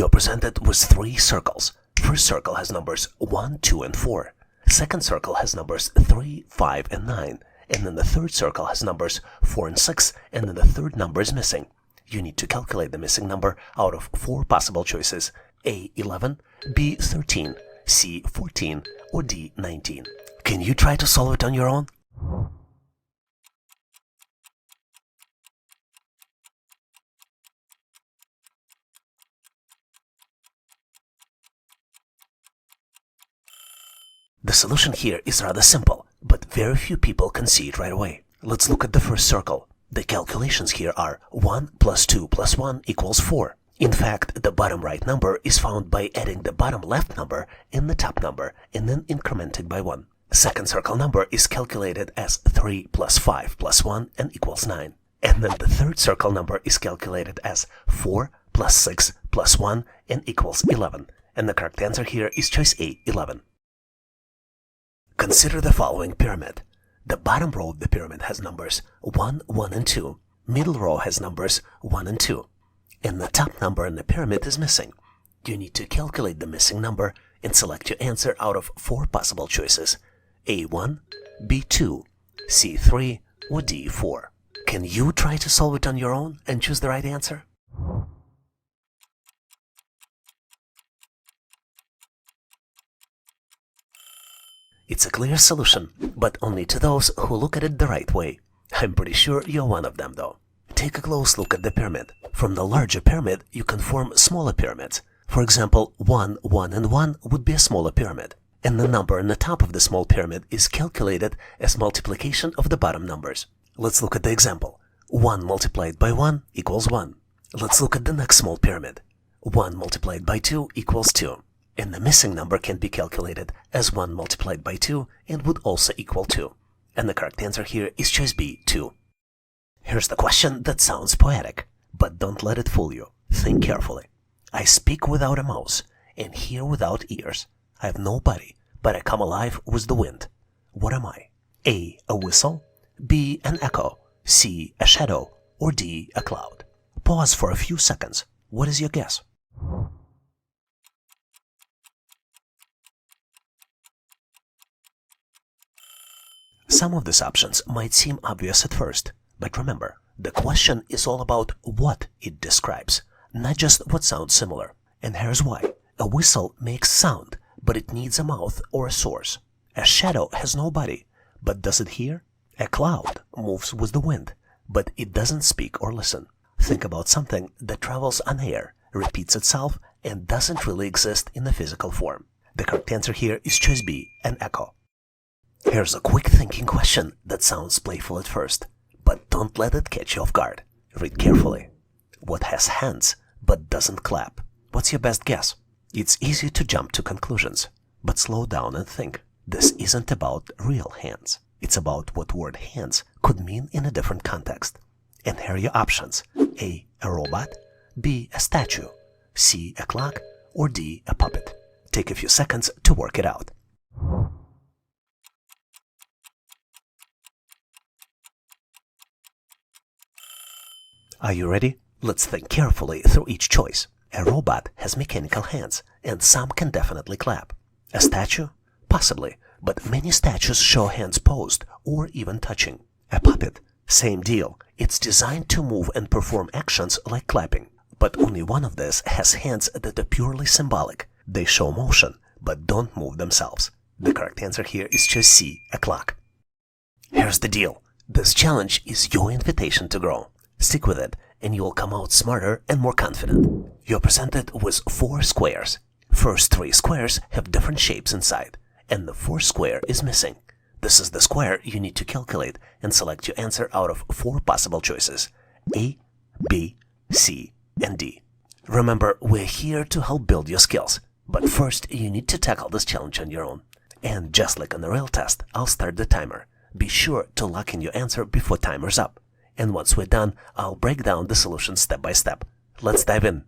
You're presented with three circles. First circle has numbers 1, 2, and 4. Second circle has numbers 3, 5, and 9. And then the third circle has numbers 4 and 6, and then the third number is missing. You need to calculate the missing number out of four possible choices: A, 11, B, 13, C, 14, or D, 19. Can you try to solve it on your own? The solution here is rather simple, but very few people can see it right away. Let's look at the first circle. The calculations here are 1 plus 2 plus 1 equals 4. In fact, the bottom right number is found by adding the bottom left number and the top number and then incrementing by 1. Second circle number is calculated as 3 plus 5 plus 1 and equals 9. And then the third circle number is calculated as 4 plus 6 plus 1 and equals 11. And the correct answer here is choice A, 11. Consider the following pyramid. The bottom row of the pyramid has numbers 1, 1, and 2. Middle row has numbers 1 and 2. And the top number in the pyramid is missing. You need to calculate the missing number and select your answer out of four possible choices: A1, B2, C3, or D4. Can you try to solve it on your own and choose the right answer? It's a clear solution, but only to those who look at it the right way. I'm pretty sure you're one of them, though. Take a close look at the pyramid. From the larger pyramid, you can form smaller pyramids. For example, 1, 1, and 1 would be a smaller pyramid. And the number in the top of the small pyramid is calculated as multiplication of the bottom numbers. Let's look at the example. 1 multiplied by 1 equals 1. Let's look at the next small pyramid. 1 multiplied by 2 equals 2. And the missing number can be calculated as 1 multiplied by 2 and would also equal 2. And the correct answer here is choice B, 2. Here's the question that sounds poetic, but don't let it fool you. Think carefully. I speak without a mouth and hear without ears. I have no body, but I come alive with the wind. What am I? A whistle, B, an echo, C, a shadow, or D, a cloud? Pause for a few seconds. What is your guess? Some of these options might seem obvious at first, but remember, the question is all about what it describes, not just what sounds similar. And here's why. A whistle makes sound, but it needs a mouth or a source. A shadow has no body, but does it hear? A cloud moves with the wind, but it doesn't speak or listen. Think about something that travels on air, repeats itself, and doesn't really exist in a physical form. The correct answer here is choice B, an echo. Here's a quick thinking question that sounds playful at first, but don't let it catch you off guard. Read carefully. What has hands but doesn't clap? What's your best guess? It's easy to jump to conclusions, but slow down and think. This isn't about real hands. It's about what word hands could mean in a different context. And here are your options. A robot, B, a statue, C, a clock, or D, a puppet. Take a few seconds to work it out. Are you ready? Let's think carefully through each choice. A robot has mechanical hands, and some can definitely clap. A statue? Possibly, but many statues show hands posed or even touching. A puppet? Same deal. It's designed to move and perform actions like clapping. But only one of these has hands that are purely symbolic. They show motion, but don't move themselves. The correct answer here is choice C, a clock. Here's the deal. This challenge is your invitation to grow. Stick with it, and you will come out smarter and more confident. You're presented with 4 squares. First 3 squares have different shapes inside, and the 4th square is missing. This is the square you need to calculate and select your answer out of 4 possible choices: A, B, C, and D. Remember, we're here to help build your skills, but first you need to tackle this challenge on your own. And just like on the real test, I'll start the timer. Be sure to lock in your answer before timer's up. And once we're done, I'll break down the solution step by step. Let's dive in.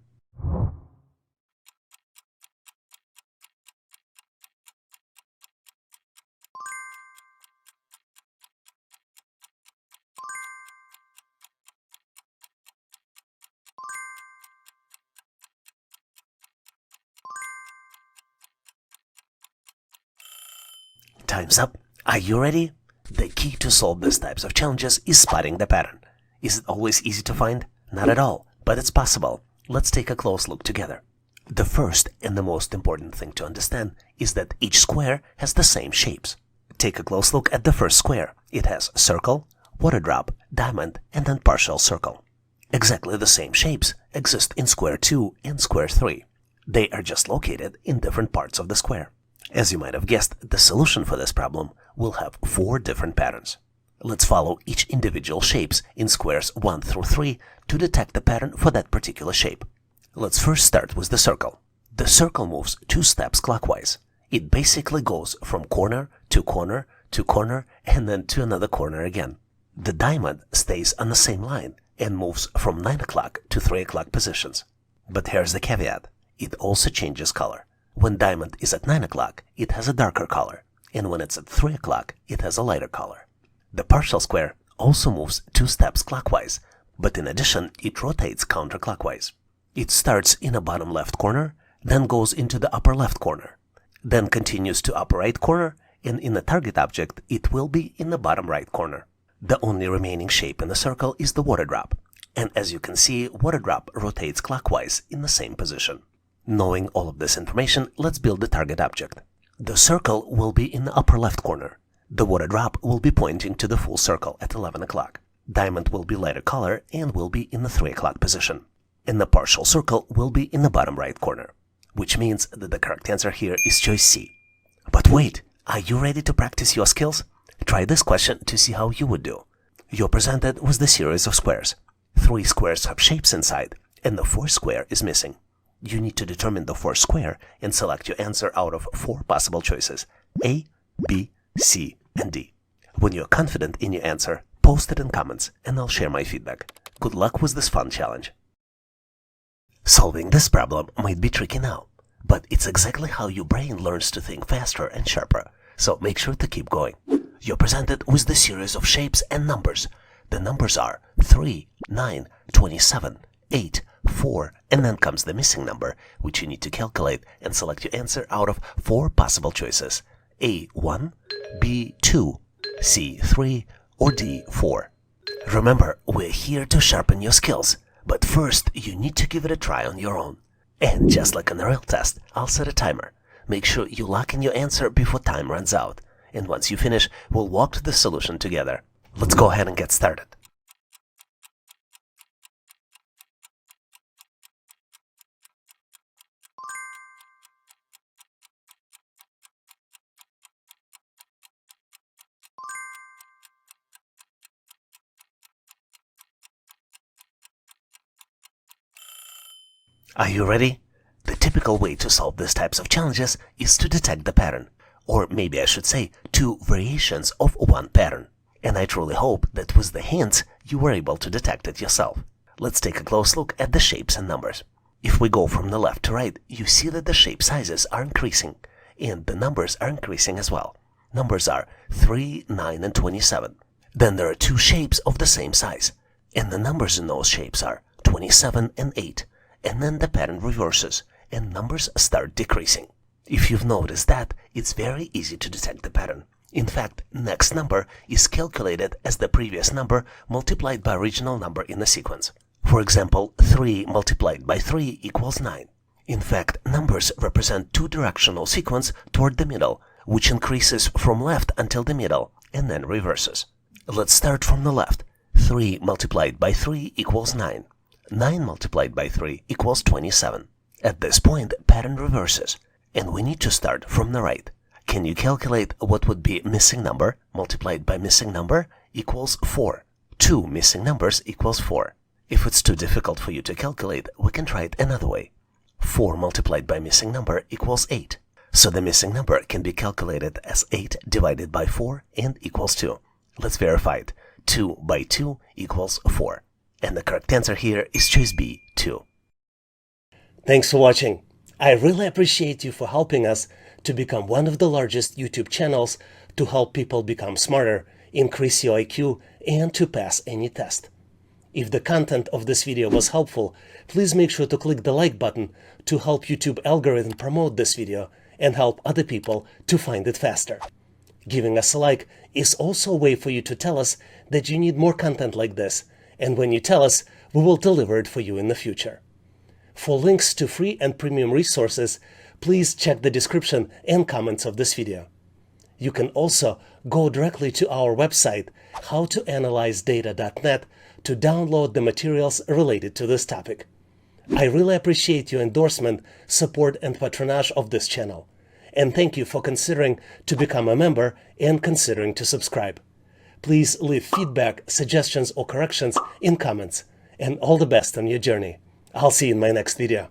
Time's up. Are you ready? The key to solve these types of challenges is spotting the pattern. Is it always easy to find? Not at all, but it's possible. Let's take a close look together. The first and the most important thing to understand is that each square has the same shapes. Take a close look at the first square. It has circle, water drop, diamond, and then partial circle. Exactly the same shapes exist in square 2 and square 3. They are just located in different parts of the square. As you might have guessed, the solution for this problem will have 4 different patterns. Let's follow each individual shapes in squares 1 through 3 to detect the pattern for that particular shape. Let's first start with the circle. The circle moves 2 steps clockwise. It basically goes from corner to corner to corner and then to another corner again. The diamond stays on the same line and moves from 9 o'clock to 3 o'clock positions. But here's the caveat. It also changes color. When diamond is at 9 o'clock, it has a darker color, and when it's at 3 o'clock, it has a lighter color. The partial square also moves 2 steps clockwise, but in addition, it rotates counterclockwise. It starts in a bottom left corner, then goes into the upper left corner, then continues to upper right corner, and in the target object, it will be in the bottom right corner. The only remaining shape in the circle is the water drop, and as you can see, water drop rotates clockwise in the same position. Knowing all of this information, let's build the target object. The circle will be in the upper left corner. The water drop will be pointing to the full circle at 11 o'clock. Diamond will be lighter color and will be in the 3 o'clock position. And the partial circle will be in the bottom right corner, which means that the correct answer here is choice C. But wait, are you ready to practice your skills? Try this question to see how you would do. You're presented with the series of squares. 3 squares have shapes inside, and the 4th square is missing. You need to determine the 4th square and select your answer out of 4 possible choices, A, B, C, and D. When you're confident in your answer, post it in comments and I'll share my feedback. Good luck with this fun challenge. Solving this problem might be tricky now, but it's exactly how your brain learns to think faster and sharper, so make sure to keep going. You're presented with the series of shapes and numbers. The numbers are 3, 9, 27, 8, 4, and then comes the missing number, which you need to calculate and select your answer out of 4 possible choices, A1, B2, C3, or D4. Remember, we're here to sharpen your skills, but first you need to give it a try on your own. And just like on a real test, I'll set a timer. Make sure you lock in your answer before time runs out, and once you finish, we'll walk to the solution together. Let's go ahead and get started. Are you ready? The typical way to solve these types of challenges is to detect the pattern, or maybe I should say 2 variations of one pattern. And I truly hope that with the hints you were able to detect it yourself. Let's take a close look at the shapes and numbers. If we go from the left to right, you see that the shape sizes are increasing, and the numbers are increasing as well. Numbers are 3, 9, and 27. Then there are 2 shapes of the same size, and the numbers in those shapes are 27 and 8. And then the pattern reverses, and numbers start decreasing. If you've noticed that, it's very easy to detect the pattern. In fact, next number is calculated as the previous number multiplied by original number in the sequence. For example, 3 multiplied by 3 equals 9. In fact, numbers represent 2-directional sequence toward the middle, which increases from left until the middle, and then reverses. Let's start from the left. 3 multiplied by 3 equals 9. 9 multiplied by 3 equals 27. At this point, pattern reverses, and we need to start from the right. Can you calculate what would be missing number multiplied by missing number equals 4? 2 missing numbers equals 4. If it's too difficult for you to calculate, we can try it another way. 4 multiplied by missing number equals 8. So the missing number can be calculated as 8 divided by 4 and equals 2. Let's verify it. 2 by 2 equals 4. And the correct answer here is choice B, 2. Thanks for watching. I really appreciate you for helping us to become one of the largest YouTube channels to help people become smarter, increase your IQ, and to pass any test. If the content of this video was helpful, please make sure to click the like button to help YouTube algorithm promote this video and help other people to find it faster. Giving us a like is also a way for you to tell us that you need more content like this, and when you tell us, we will deliver it for you in the future. For links to free and premium resources, please check the description and comments of this video. You can also go directly to our website, howtoanalyzedata.net, to download the materials related to this topic. I really appreciate your endorsement, support, and patronage of this channel. And thank you for considering to become a member and considering to subscribe. Please leave feedback, suggestions, or corrections in comments. And all the best on your journey. I'll see you in my next video.